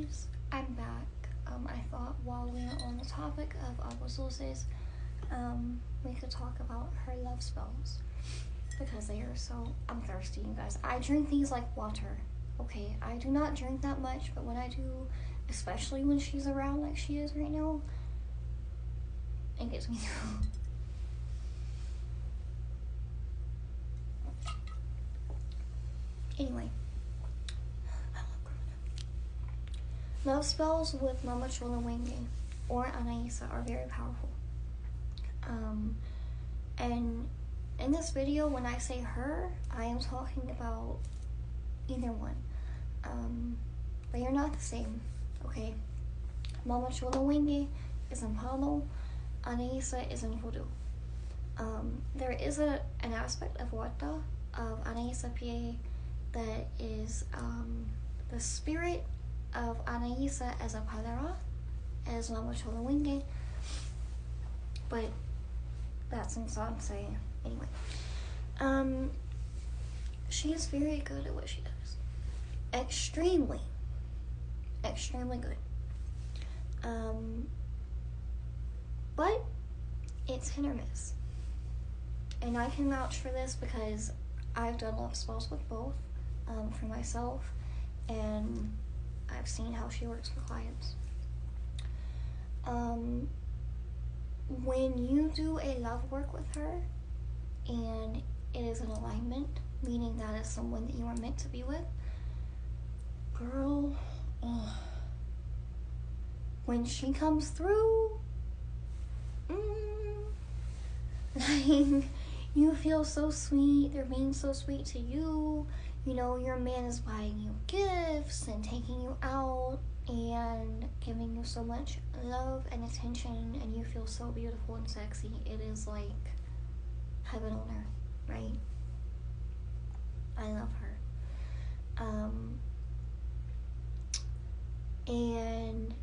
guys, I'm back. I thought while we were on the topic of agua dulces, we could talk about her love spells because they are so. I'm thirsty, you guys. I drink these like water. Okay, I do not drink that much, but when I do, especially when she's around like she is right now, it gets me through. Anyway. Love spells with Mama Chola or Anaisa are very powerful. And in this video, when I say her, I am talking about either one. They are not the same, okay? Mama Chola is in Palo, Anaisa is in Voodoo. There is an aspect of Wata, of Anaisa PA, that is the spirit of Anaisa as a padera, as Mama Chola but that's insane. Anyway, she is very good at what she does. Extremely good. But it's hit or miss. And I can vouch for this because I've done love spells with both, for myself, and I've seen how she works with clients. When you do a love work with her and it is an alignment, meaning that is someone that you are meant to be with, girl, when she comes through, like, you feel so sweet. They're being so sweet to you. You know, your man is buying you gifts and taking you out and giving you so much love and attention, and you feel so beautiful and sexy. It is like heaven on earth, right? I love her. And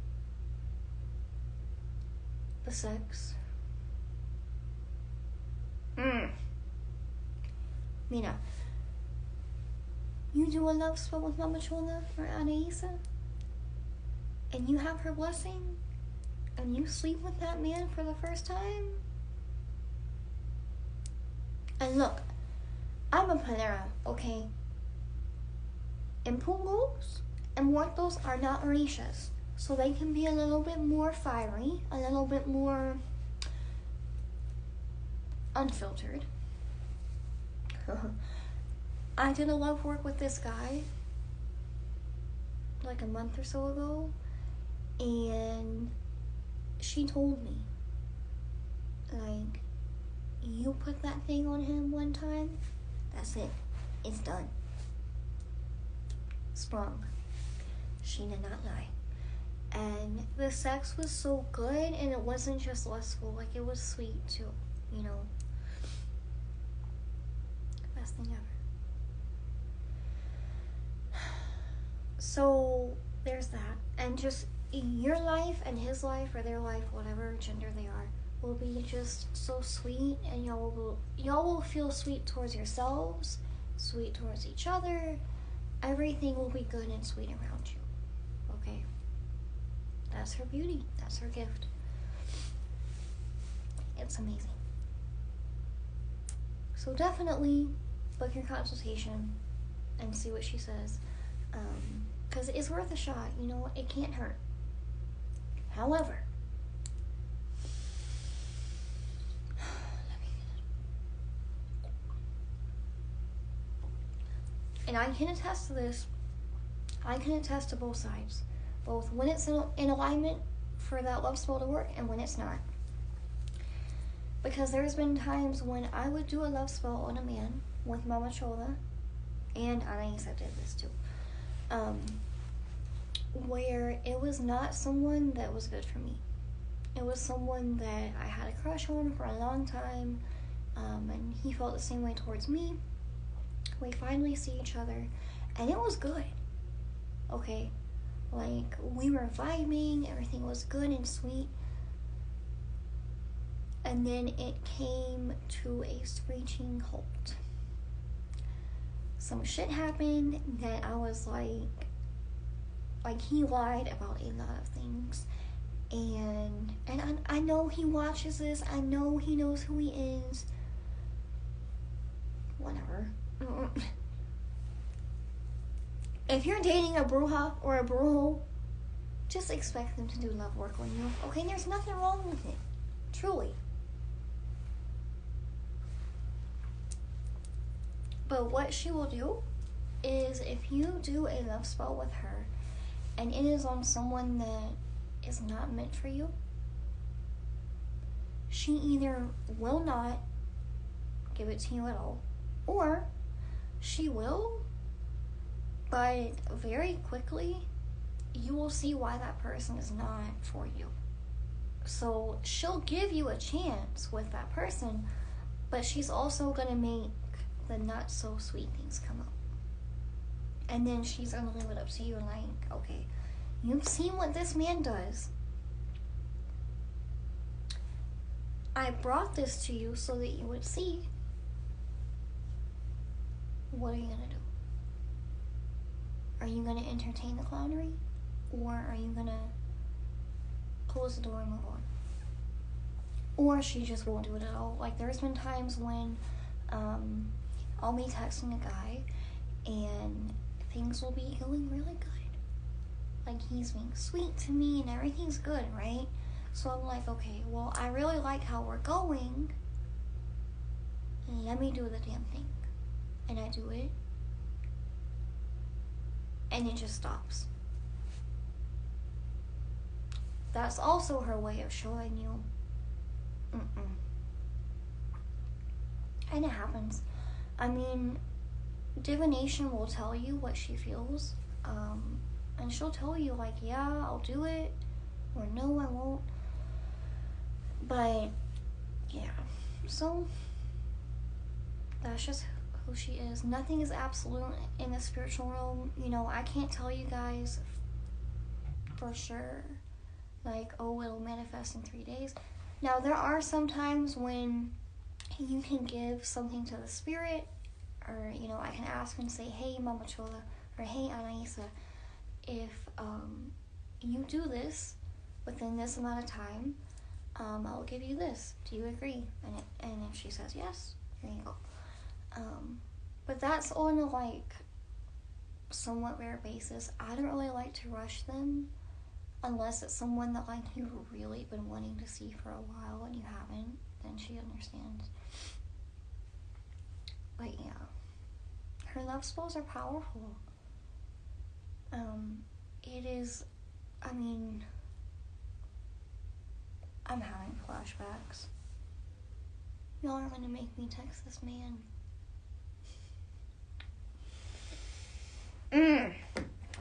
the sex. Mina, you do a love spell with Mama Chola or Anaisa, and you have her blessing, and you sleep with that man for the first time. And look, I'm a Panera, okay? And Pungos and Muertos are not Orishas, so they can be a little bit more fiery, a little bit more unfiltered. I did a love work with this guy like a month or so ago, and she told me, like, you put that thing on him one time, that's it, it's done. Sprung. She did not lie. And the sex was so good, and it wasn't just lustful, like, it was sweet too, you know. Best thing ever. So there's that, and just your life and his life, or their life, whatever gender they are, will be just so sweet, and y'all will feel sweet towards yourselves, sweet towards each other. Everything will be good and sweet around you. Okay, that's her beauty. That's her gift. It's amazing. So definitely book your consultation and see what she says. Because it's worth a shot, you know, it can't hurt. However, and I can attest to this, I can attest to both sides, both when it's in alignment for that love spell to work and when it's not. Because there's been times when I would do a love spell on a man with Mama Chola, and Anaisa did this too, where it was not someone that was good for me. It was someone that I had a crush on for a long time, and he felt the same way towards me. We finally see each other, and it was good, okay? Like, we were vibing, everything was good and sweet, and then it came to a screeching halt. Some shit happened that I was like, Like, he lied about a lot of things. And I know he watches this. I know he knows who he is. Whatever. If you're dating a bruja or a brujo, just expect them to do love work on you. Okay, there's nothing wrong with it. Truly. But what she will do is, if you do a love spell with her and it is on someone that is not meant for you, she either will not give it to you at all, or she will, but very quickly you will see why that person is not for you. So she'll give you a chance with that person, but she's also going to make the not so sweet things come up. And then she's going to leave it up to you, like, okay, you've seen what this man does. I brought this to you so that you would see. What are you going to do? Are you going to entertain the clownery? Or are you going to close the door and move on? Or she just won't do it at all. Like, there's been times when I'll be texting a guy and things will be going really good. Like, he's being sweet to me and everything's good, right? So I'm like, okay, well, I really like how we're going. Let me do the damn thing. And I do it. And it just stops. That's also her way of showing you. And it happens. I mean, divination will tell you what she feels. And she'll tell you, like, yeah, I'll do it. Or no, I won't. But, yeah. So, that's just who she is. Nothing is absolute in the spiritual realm. You know, I can't tell you guys for sure, like, oh, it'll manifest in 3 days. Now, there are some times when you can give something to the spirit, or, you know, I can ask and say, hey, Mama Chola, or hey, Anaisa, if you do this within this amount of time, I'll give you this. Do you agree? And if she says yes, here you go. But that's on a, like, somewhat rare basis. I don't really like to rush them unless it's someone that, like, you've really been wanting to see for a while and you haven't. Then she understands. But yeah, her love spells are powerful. It is, I mean, I'm having flashbacks. Y'all are gonna make me text this man.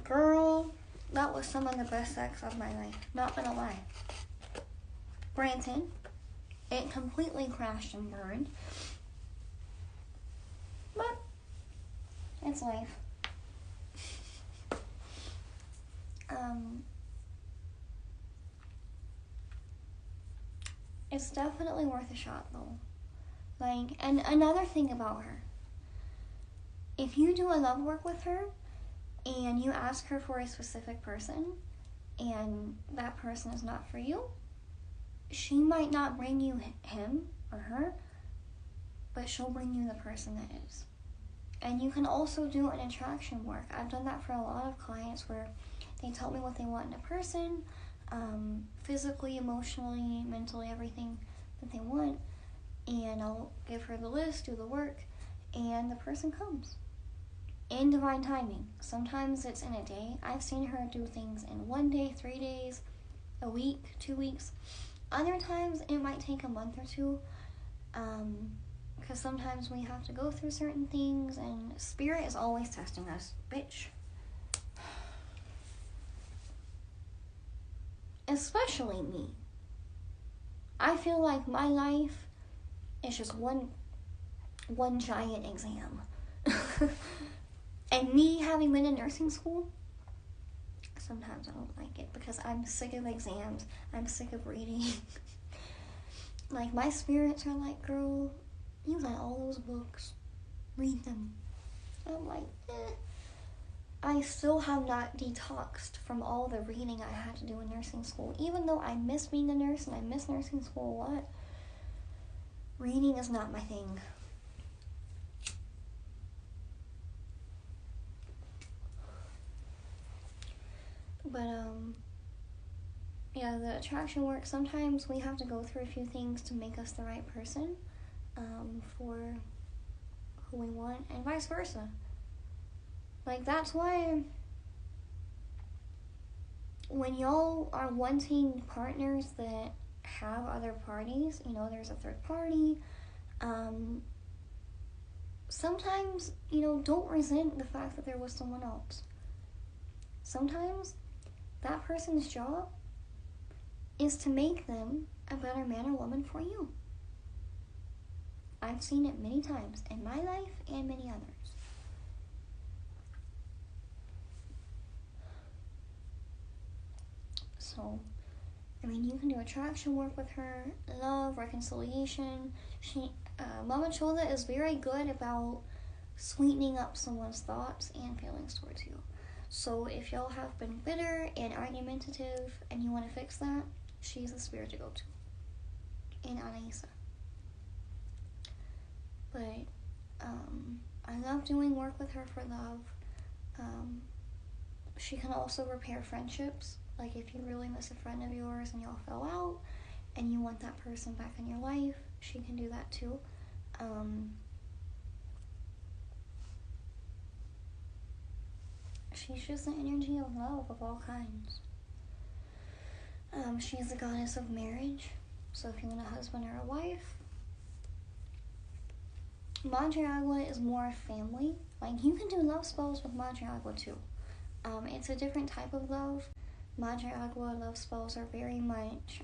Girl, that was some of the best sex of my life. Not gonna lie. Granted, it completely crashed and burned. But it's life. It's definitely worth a shot, though. Like, and another thing about her. If you do a love work with her, and you ask her for a specific person, and that person is not for you, she might not bring you him or her, but she'll bring you the person that is. And you can also do an attraction work. I've done that for a lot of clients where they tell me what they want in a person, physically, emotionally, mentally, everything that they want, and I'll give her the list, do the work, and the person comes. In divine timing. Sometimes it's in a day. I've seen her do things in 1 day, 3 days, a week, 2 weeks. Other times it might take a month or two, because sometimes we have to go through certain things, and spirit is always testing us, bitch. Especially me. I feel like my life is just one giant exam. And me having been in nursing school, sometimes I don't like it because I'm sick of exams. I'm sick of reading. Like, my spirits are like, girl, you got all those books. Read them. And I'm like, I still have not detoxed from all the reading I had to do in nursing school. Even though I miss being a nurse and I miss nursing school a lot, reading is not my thing. But, yeah, the attraction work, sometimes we have to go through a few things to make us the right person, for who we want, and vice versa. Like, that's why when y'all are wanting partners that have other parties, you know, there's a third party, sometimes, you know, don't resent the fact that there was someone else. Sometimes that person's job is to make them a better man or woman for you. I've seen it many times in my life and many others. So, I mean, you can do attraction work with her, love, reconciliation. Mama Chola is very good about sweetening up someone's thoughts and feelings towards you. So if y'all have been bitter and argumentative and you want to fix that, she's the spirit to go to in Anaisa. But I love doing work with her for love. She can also repair friendships. Like if you really miss a friend of yours and y'all fell out and you want that person back in your life, she can do that too. She's just an energy of love of all kinds. She's the goddess of marriage. So if you want a husband or a wife, Madre Agua is more family. Like, you can do love spells with Madre Agua too. It's a different type of love. Madre Agua love spells are very much,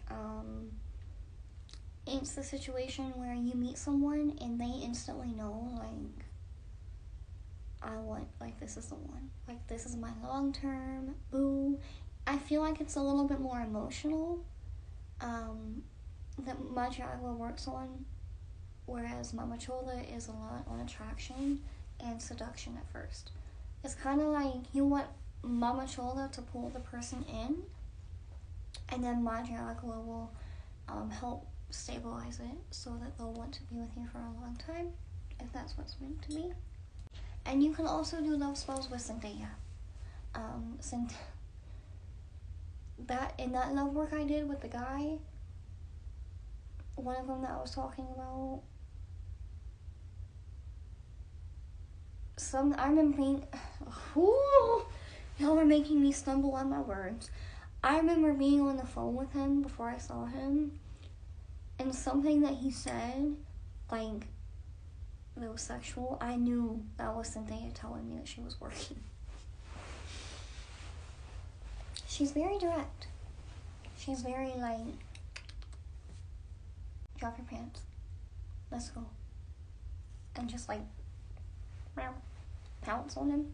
it's the situation where you meet someone and they instantly know, like, this is the one. Like, this is my long term, boo. I feel like it's a little bit more emotional, that Madre Agua works on, whereas Mama Chola is a lot on attraction and seduction at first. It's kind of like you want Mama Chola to pull the person in, and then Madre Agua will help stabilize it so that they'll want to be with you for a long time, if that's what's meant to be. And you can also do love spells with Centella. That love work I did with the guy, one of them that I was talking about, I remember being, y'all were making me stumble on my words. I remember being on the phone with him before I saw him, and something that he said, like, that was sexual, I knew that was Cynthia telling me that she was working. She's very direct. She's very, like, drop your pants, let's go, and just, like, pounce on him,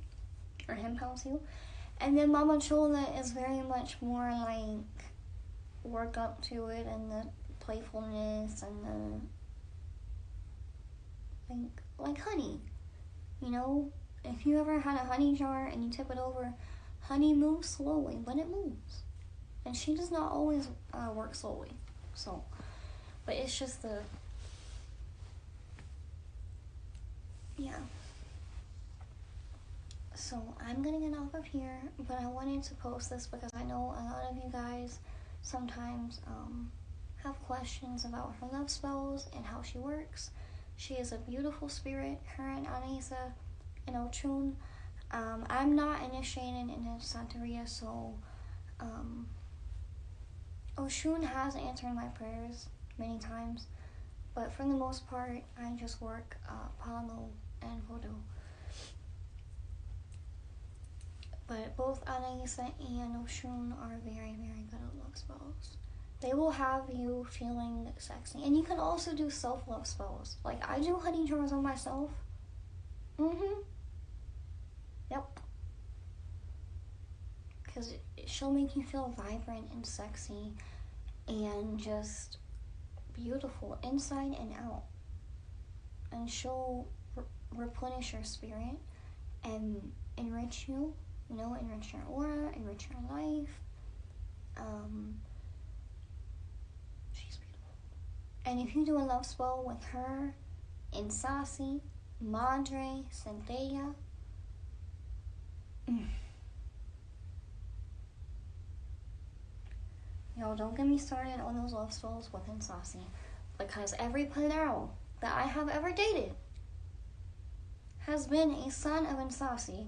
or him pounce you. And then Mama Chola is very much more, like, work up to it, and the playfulness, and the, like honey, you know? If you ever had a honey jar and you tip it over, honey moves slowly, but it moves. And she does not always work slowly, so, but it's just yeah. So I'm gonna get off of here, but I wanted to post this because I know a lot of you guys sometimes have questions about her love spells and how she works. She is a beautiful spirit, her and Anaisa and Ochun. I'm not initiated into Santeria, so Oshun has answered my prayers many times, but for the most part, I just work Palo and Voodoo. But both Anaisa and Oshun are very, very good at love spells. They will have you feeling sexy. And you can also do self-love spells. Like, I do honey jars on myself. Yep. Because she'll make you feel vibrant and sexy and just beautiful inside and out. And she'll replenish your spirit and enrich you you know, enrich your aura, enrich your life. She's beautiful. And if you do a love spell with her, Insasi, Madre, Centella, yo, don't get me started on those love spells with Insasi, because every Palermo that I have ever dated has been a son of Insasi,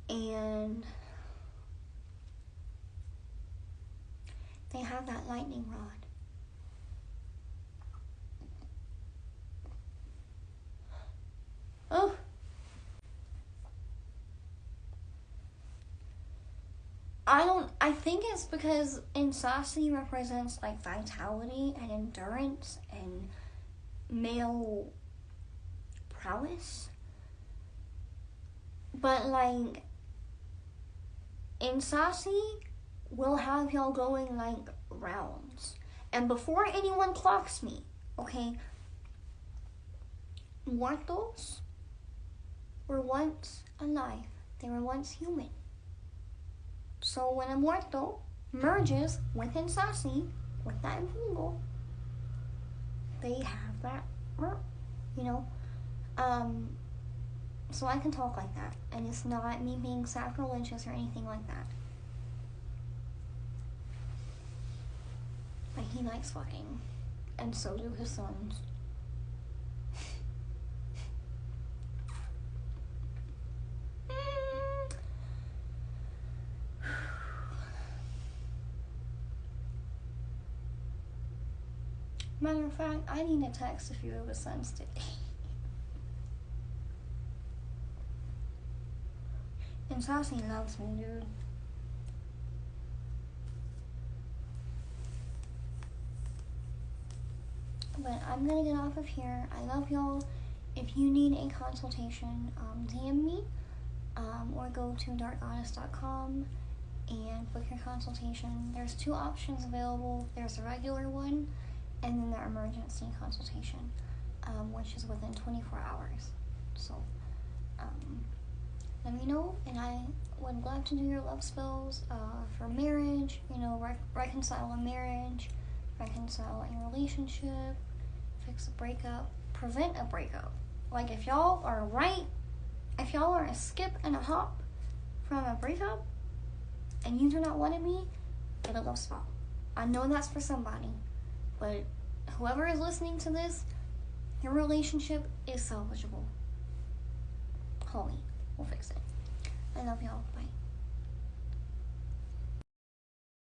and they have that lightning rod. Oh. I think it's because Insasi represents like vitality and endurance and male prowess. But like, Insasi will have y'all going like rounds. And before anyone clocks me, okay, muertos were once alive. They were once human. So when a muerto merges with Insasi, with that fungo, they have that, you know. So I can talk like that, and it's not me being sacrilegious or anything like that. But he likes fucking, and so do his sons. Matter of fact, I need to text a few of his sons today. And Sassy loves me, dude. But I'm gonna get off of here. I love y'all. If you need a consultation, DM me, or go to darkgoddess.com and book your consultation. There's 2 options available. There's the regular one, and then the emergency consultation, which is within 24 hours. So, let me know, and I would love to do your love spells for marriage, you know, reconcile a marriage, reconcile a relationship, fix a breakup, prevent a breakup. Like, if y'all are a skip and a hop from a breakup, and you do not want to be, get a love spell. I know that's for somebody, but whoever is listening to this, your relationship is salvageable. Homie, we'll fix it. I love y'all. Bye.